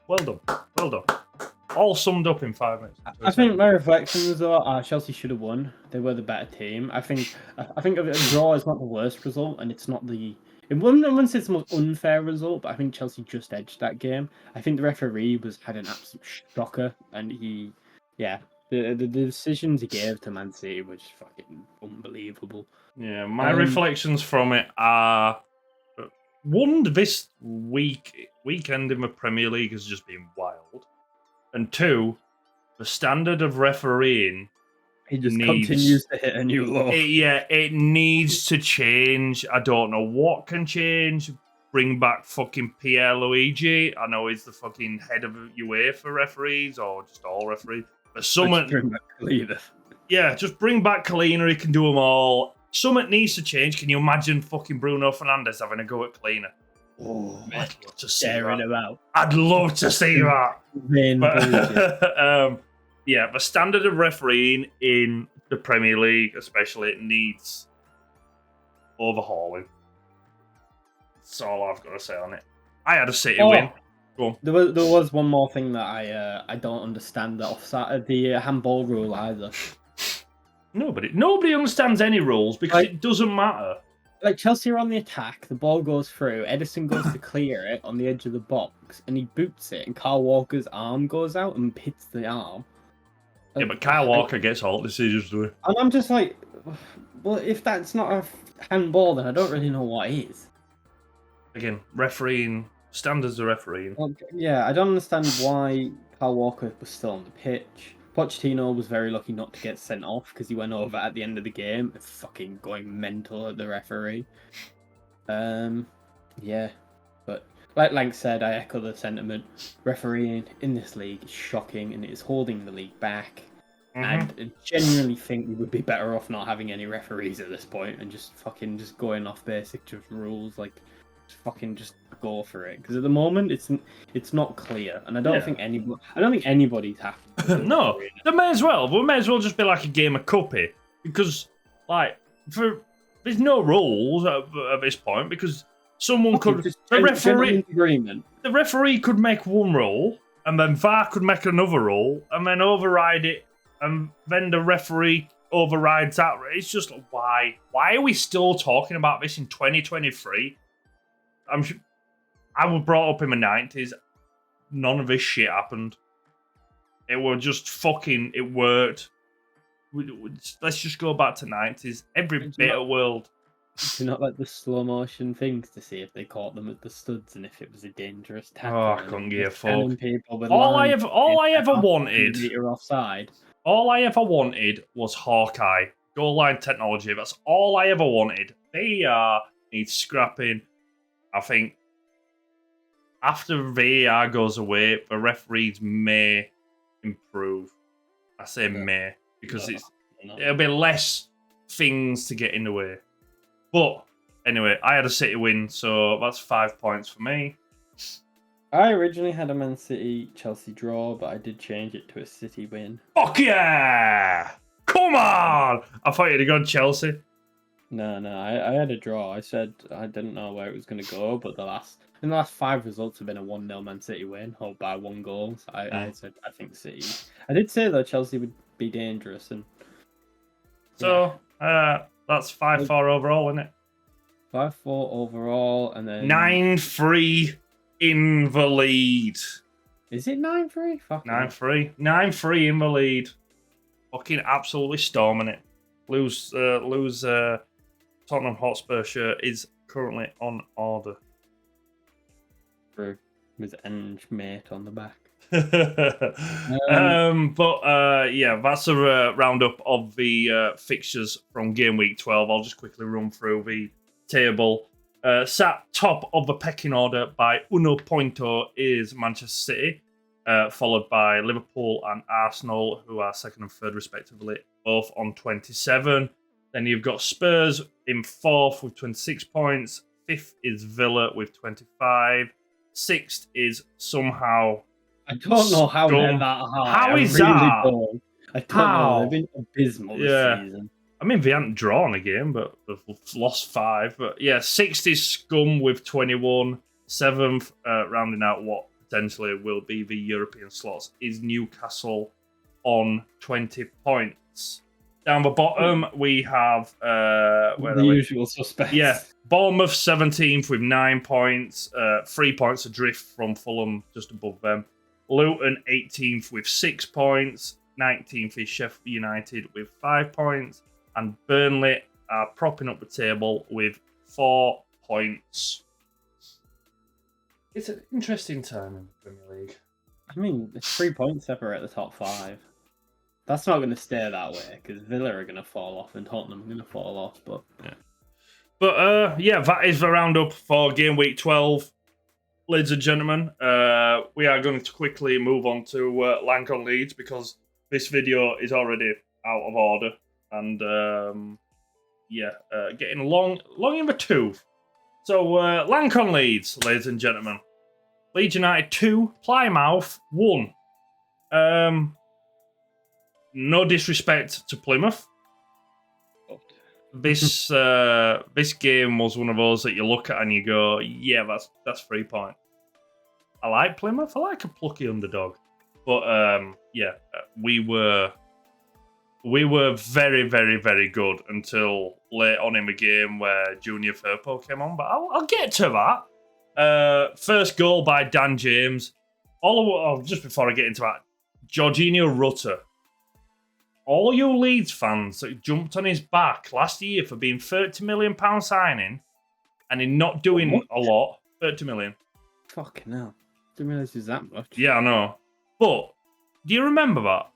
well done. All summed up in 5 minutes. I think my reflections are Chelsea should have won. They were the better team. I think a draw is not the worst result, and it's not I wouldn't say it's the most unfair result, but I think Chelsea just edged that game. I think the referee had an absolute shocker, and the decisions he gave to Man City was fucking unbelievable. Yeah, my reflections from it are: one, this weekend in the Premier League has just been wild, and two, the standard of refereeing. He just continues to hit a new low. It needs to change. I don't know what can change. Bring back fucking Pierre Luigi. I know he's the fucking head of UEFA referees or just all referees. But someone, bring back Kalina. Yeah, just bring back Kalina. He can do them all. Something needs to change. Can you imagine fucking Bruno Fernandes having a go at Kalina? Oh, I'd love to see staring that. about. I'd love to see that. But, yeah, the standard of refereeing in the Premier League, especially, it needs overhauling. That's all I've got to say on it. I had a City win. Go on. There was one more thing that I don't understand, the handball rule either. Nobody understands any rules because it doesn't matter. Like, Chelsea are on the attack, the ball goes through, Edison goes to clear it on the edge of the box, and he boots it, and Kyle Walker's arm goes out and hits the arm. Yeah, but Kyle Walker gets all decisions, do he? And I'm just like, well, if that's not a handball, then I don't really know what is. Again, refereeing, standards of refereeing. Yeah, I don't understand why Kyle Walker was still on the pitch. Pochettino was very lucky not to get sent off because he went over at the end of the game, fucking going mental at the referee. Yeah, but like Lank said, I echo the sentiment. Refereeing in this league is shocking and it is holding the league back. And I genuinely think we would be better off not having any referees at this point and just going off basic just rules, like just go for it. Because at the moment it's not clear, and I don't think anybody's happy. No, they may as well. We may as well just be like a game of cuppy, because there's no rules at this point, because someone could the referee could make one rule, and then VAR could make another rule, and then override it. And then the referee overrides that. It's just why are we still talking about this in 2023? I was brought up in the 90s. None of this shit happened. It was just fucking. It worked. Let's just go back to 90s. Every bit of world. Do not like the slow motion things to see if they caught them at the studs and if it was a dangerous tackle. Oh, I couldn't give a fuck. All I ever wanted. Offside. All I ever wanted was Hawkeye. Goal line technology. That's all I ever wanted. VAR needs scrapping. I think after VAR goes away, the referees may improve. I say may, because it'll be less things to get in the way. But anyway, I had a City win, so that's 5 points for me. I originally had a Man City Chelsea draw, but I did change it to a City win. Fuck yeah! Come on! I thought you'd have gone Chelsea. No, I had a draw. I said I didn't know where it was going to go, but the last 5 results have been a 1-0 Man City win, held by 1 goal. So I said I think City. I did say though Chelsea would be dangerous, and so that's 5-4 overall, isn't it? 5-4 overall, and then 9-3 in the lead. Is it 9-3? 9-3. 9-3 in the lead. Fucking absolutely storming it. Lew's Tottenham Hotspur shirt is currently on order. With Eng mate on the back. Yeah, that's a roundup of the fixtures from game week 12. I'll just quickly run through the table. Sat top of the pecking order by uno punto is Manchester City, followed by Liverpool and Arsenal, who are second and third respectively, both on 27. Then you've got Spurs in fourth with 26 points. Fifth is Villa with 25. Sixth is somehow... I don't know how they're that high. How is that? I don't know. They've been abysmal this season. I mean, they haven't drawn a game, but they've lost 5. But yeah, 6th is Scum with 21. 7th, rounding out what potentially will be the European slots, is Newcastle on 20 points. Down the bottom, we have... the usual suspects. Yeah, Bournemouth 17th with 9 points. 3 points adrift from Fulham, just above them. Luton 18th with 6 points. 19th is Sheffield United with 5 points. And Burnley are propping up the table with 4 points. It's an interesting time in the Premier League. I mean, it's 3 points separate the top 5. That's not going to stay that way, because Villa are going to fall off and Tottenham are going to fall off. But that is the roundup for game week 12. Ladies and gentlemen, we are going to quickly move on to Lank On Leeds, because this video is already out of order. And getting long in the tooth. So Lank On Leeds, ladies and gentlemen. Leeds United 2, Plymouth 1. No disrespect to Plymouth. This game was one of those that you look at and you go, yeah, that's 3 points. I like Plymouth. I like a plucky underdog. But we were very, very, very good until late on in the game where Junior Firpo came on. But I'll get to that. First goal by Dan James. Just before I get into that, Jorginho Rutter all you Leeds fans that jumped on his back last year for being £30 million signing and in not doing a lot, 30 million. Fucking hell. Didn't realise it was that much. Yeah, I know. But do you remember that?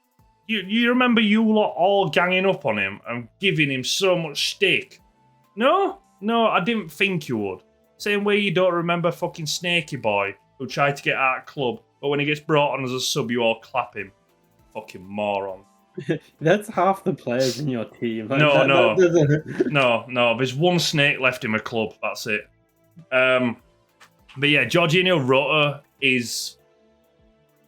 You remember you lot all ganging up on him and giving him so much stick? No, I didn't think you would. Same way you don't remember fucking Snakey Boy who tried to get out of club, but when he gets brought on as a sub, you all clap him. Fucking moron. That's half the players in your team. Like, No. No. There's one snake left in my club. That's it. But yeah, Jorginho Rutter is,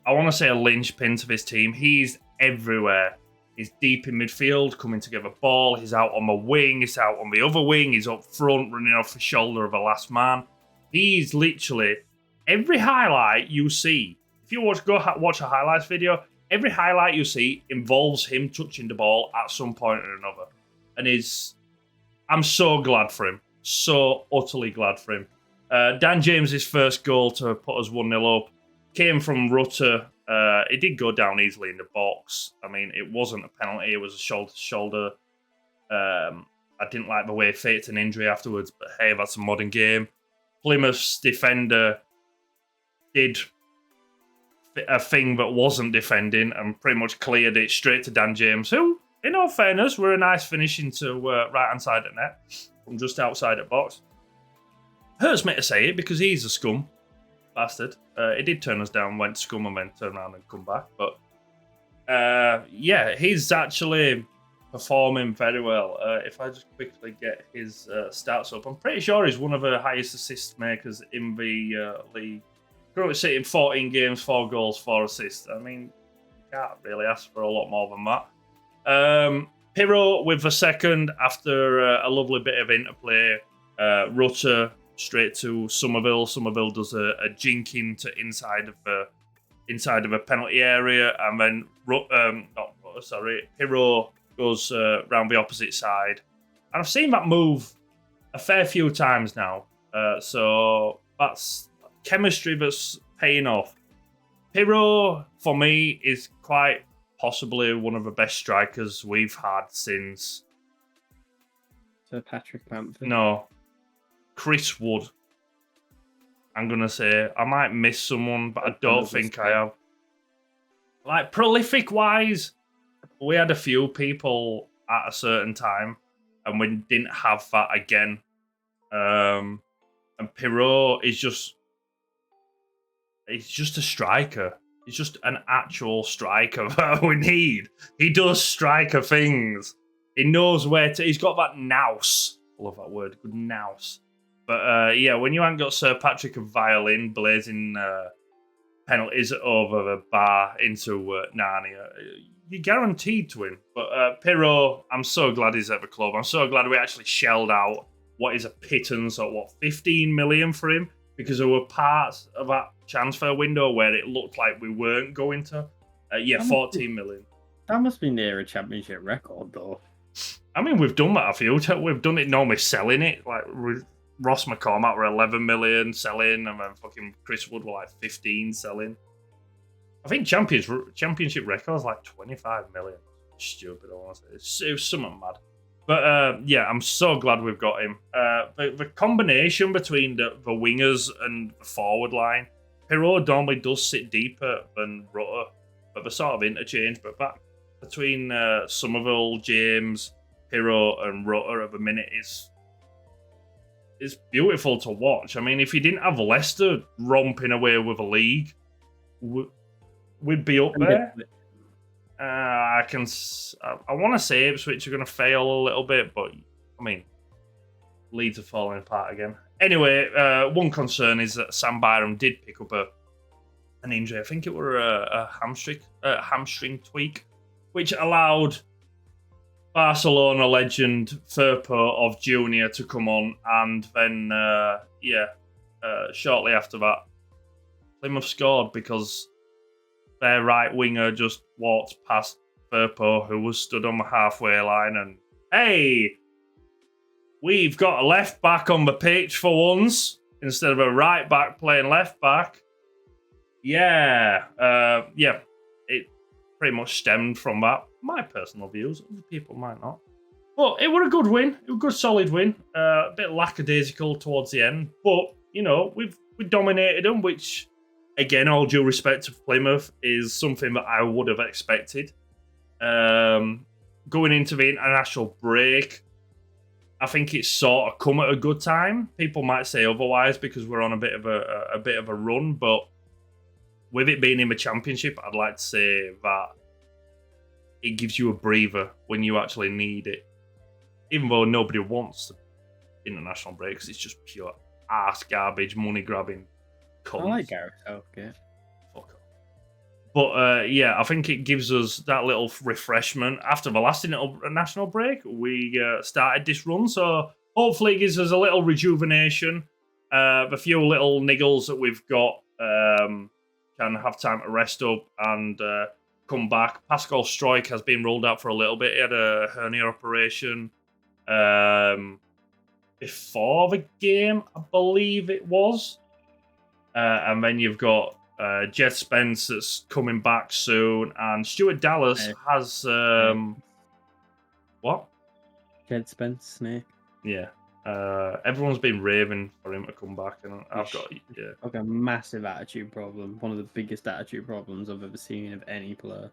I want to say, a linchpin to this team. He's everywhere. He's deep in midfield, coming to give a ball. He's out on the wing. He's out on the other wing. He's up front, running off the shoulder of the last man. He's literally every highlight you see. If you watch a highlights video, every highlight you see involves him touching the ball at some point or another. And I'm so glad for him. So utterly glad for him. Dan James's first goal to put us 1-0 up came from Rutter. It did go down easily in the box. I mean, it wasn't a penalty. It was a shoulder-to-shoulder. I didn't like the way he faked an injury afterwards, but hey, that's a modern game. Plymouth's defender did a thing that wasn't defending and pretty much cleared it straight to Dan James, who, in all fairness, were a nice finish into right-hand side of net from just outside the box. Hurts me to say it because he's a scum bastard. It did turn us down, went scum and then turn around and come back. But yeah, he's actually performing very well. If I just quickly get his stats up, I'm pretty sure he's one of the highest assist makers in the league. Currently sitting 14 games, 4 goals, 4 assists. I mean, you can't really ask for a lot more than that. Pirro with the second after a lovely bit of interplay. Rutter straight to Somerville. Somerville does a jinking to inside of the penalty area, and then Pirro goes round the opposite side. And I've seen that move a fair few times now, so that's chemistry that's paying off. Pirro, for me, is quite possibly one of the best strikers we've had since Sir Patrick Bamford. No, Chris Wood. I'm gonna say I might miss someone, but I don't think I have. Like prolific wise, we had a few people at a certain time, and we didn't have that again. And Pirro is he's just a striker. He's just an actual striker that we need. He does striker things. He knows where to. He's got that nous. I love that word. Good nous. But yeah, when you haven't got Sir Patrick and Violin blazing penalties over the bar into Narnia, you're guaranteed to win. But Pirro, I'm so glad he's at the club. I'm so glad we actually shelled out what is a pittance of 15 million for him, because there were parts of that transfer window where it looked like we weren't going to. 14 million. That must be near a championship record, though. I mean, we've done that a few times. We've done it normally selling it. Like, Ross McCormack were 11 million selling, and then fucking Chris Wood were like 15 selling. I think championship records like 25 million. Stupid, honestly. It was something mad. But yeah, I'm so glad we've got him. The combination between the wingers and the forward line, Pirro normally does sit deeper than Rutter, but the sort of interchange. But back between Somerville, James, Pirro, and Rutter at the minute is beautiful to watch. I mean, if you didn't have Leicester romping away with a league, we'd be up there. I want to say Ipswich are going to fail a little bit, but I mean, Leeds are falling apart again. Anyway, one concern is that Sam Byram did pick up an injury. I think it were a hamstring tweak, which allowed Barcelona legend Firpo of Junior to come on, and then shortly after that, Plymouth scored because their right winger just walked past Firpo, who was stood on the halfway line, and hey, we've got a left back on the pitch for once instead of a right back playing left back. It pretty much stemmed from that. My personal views, other people might not. But it was a good win. It was a good, solid win. A bit lackadaisical towards the end. But, you know, we dominated them, which, again, all due respect to Plymouth, is something that I would have expected. Going into the international break, I think it's sort of come at a good time. People might say otherwise because we're on a bit of a run, but with it being in the championship, I'd like to say that it gives you a breather when you actually need it. Even though nobody wants the international breaks, it's just pure ass garbage, money grabbing. I like Gareth Southgate. Fuck off. But yeah, I think it gives us that little refreshment. After the last international break, we started this run, so hopefully it gives us a little rejuvenation. The few little niggles that we've got can have time to rest up and come back. Pascal Stroik has been ruled out for a little bit. He had a hernia operation before the game, I believe it was. And then you've got Jed Spence that's coming back soon, and Stuart Dallas has what? Jed Spence, Snake. Yeah. Everyone's been raving for him to come back, and I've got like a massive attitude problem. One of the biggest attitude problems I've ever seen of any player.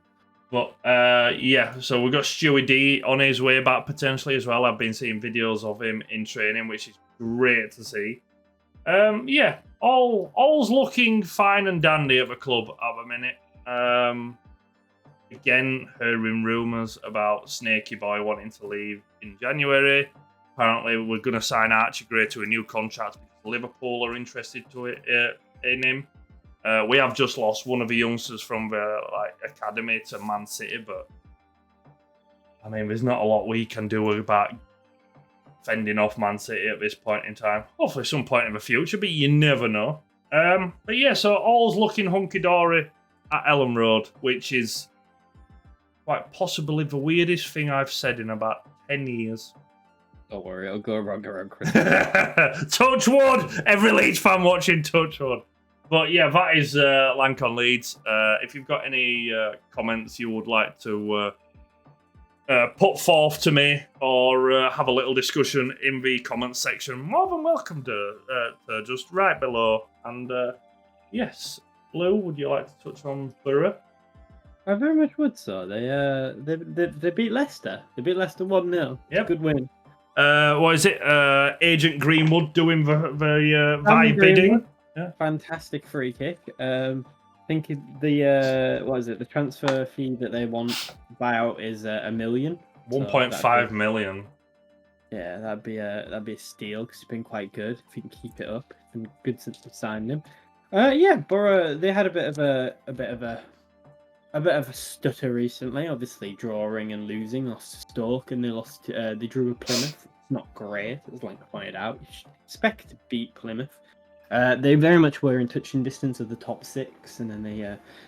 But yeah, so we've got Stewie D on his way back potentially as well. I've been seeing videos of him in training, which is great to see. Yeah, all's looking fine and dandy at the club at the minute. Again, hearing rumours about Snakey Boy wanting to leave in January. Apparently, we're going to sign Archie Gray to a new contract because Liverpool are interested in him. We have just lost one of the youngsters from the academy to Man City, but I mean, there's not a lot we can do about fending off Man City at this point in time. Hopefully, some point in the future, but you never know. But yeah, so all's looking hunky-dory at Ellen Road, which is quite possibly the weirdest thing I've said in about 10 years. Don't worry, it'll go wrong around Christmas. Touch wood! Every Leeds fan watching, touch wood. But yeah, that is Lank On Leeds. If you've got any comments you would like to put forth to me or have a little discussion in the comments section, more than welcome to just right below. And yes, Lou, would you like to touch on Borough? I very much would. So they beat Leicester. They beat Leicester 1-0. Yep. Good win. What is it? Agent Greenwood doing the vibe bidding. Yeah. Fantastic free kick. I think the what is it? The transfer fee that they want buyout is $1 million. 1.5 million. Yeah, that'd be a steal because he's been quite good. If he can keep it up, it's been good since we signed him. Yeah, Borough, they had a bit of a stutter recently. Obviously, drawing and losing. Lost to Stoke and they drew with Plymouth. It's not great, as Lank pointed out. You should expect to beat Plymouth. They very much were in touching distance of the top 6, and then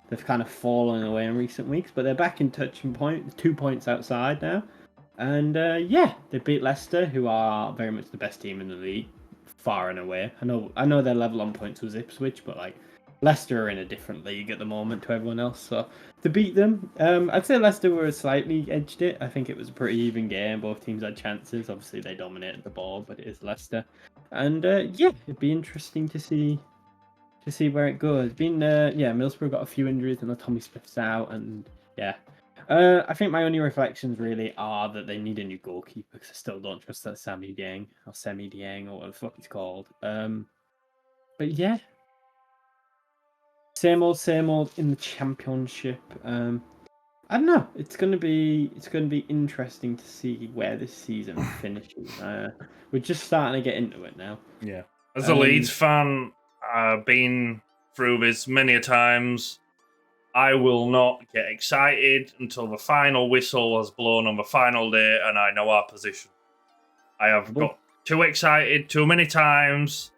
they've kind of fallen away in recent weeks. But they're back in touching point, 2 points outside now, and yeah, they beat Leicester, who are very much the best team in the league, far and away. I know they're level on points with Ipswich, but like Leicester are in a different league at the moment to everyone else. So to beat them, I'd say Leicester were slightly edged it. I think it was a pretty even game. Both teams had chances. Obviously, they dominated the ball, but it is Leicester. And yeah, it'd be interesting to see where it goes. Middlesbrough got a few injuries, and Tommy Smith's out, and yeah. I think my only reflections really are that they need a new goalkeeper because I still don't trust that Semi Dieng or whatever the fuck it's called. But yeah, same old in the Championship. I don't know. It's gonna be interesting to see where this season finishes. We're just starting to get into it now. Yeah, as a Leeds fan, I've been through this many a times. I will not get excited until the final whistle has blown on the final day and I know our position. I have got too excited too many times.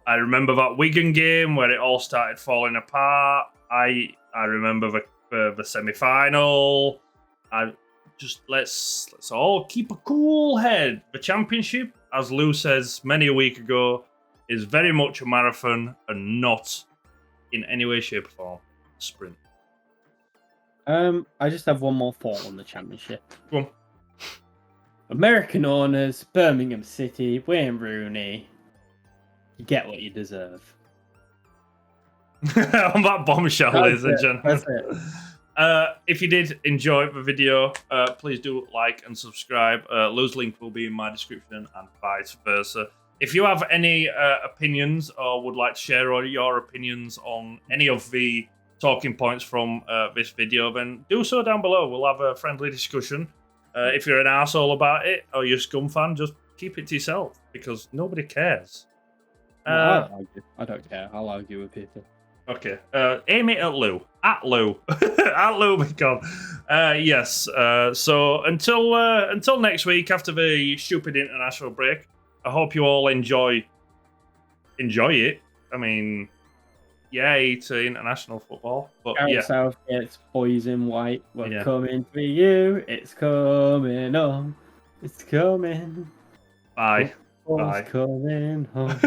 I remember that Wigan game where it all started falling apart. I remember the semi-final. Let's all keep a cool head. The Championship, as Lou says many a week ago, is very much a marathon and not in any way, shape, or form a sprint. I just have one more thought on the championship. Go on. American owners, Birmingham City, Wayne Rooney. You get what you deserve. On that bombshell, ladies and gentlemen. That's it. If you did enjoy the video, please do like and subscribe. Lew's link will be in my description and vice versa. If you have any opinions or would like to share your opinions on any of the talking points from this video, then do so down below. We'll have a friendly discussion. If you're an arsehole about it or you're a scum fan, just keep it to yourself because nobody cares. I don't care. I'll argue with people. Okay. Aim it at Lew. At Lew. At Lew Lank On. Yes. So until next week after the stupid international break, I hope you all enjoy it. I mean, yay to international football. But Gareth Southgate's boys in white. We're coming for you. It's coming on. It's coming. Bye. Football's Bye. coming home.